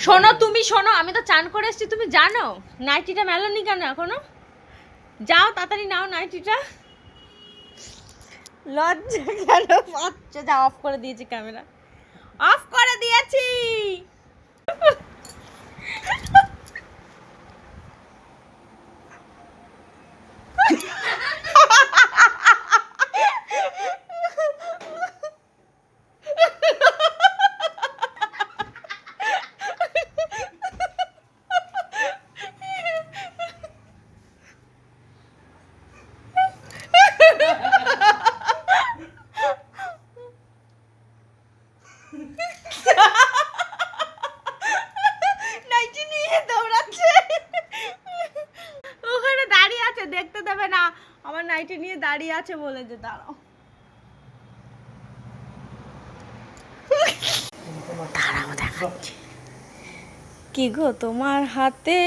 শোনো তুমি শোনো, আমি তো চান করে এসেছি, তুমি জানো নাইটিটা মেলোনি কেন এখনো? যাও তাড়াতাড়ি নাও নাইটিটা। লজ্জা কেন পাচ্ছ? যা, অফ করে দিয়েছি ক্যামেরা, অফ করে দিয়েছি। নাইটি নিয়ে দৌড়াচ্ছে, ওখানে দাঁড়িয়ে আছে, দেখতে দেবে না আমার নাইটি নিয়ে দাঁড়িয়ে আছে বলে, যে দাঁড়াও দাঁড়াও দেখাচ্ছি। কি গো তোমার হাতে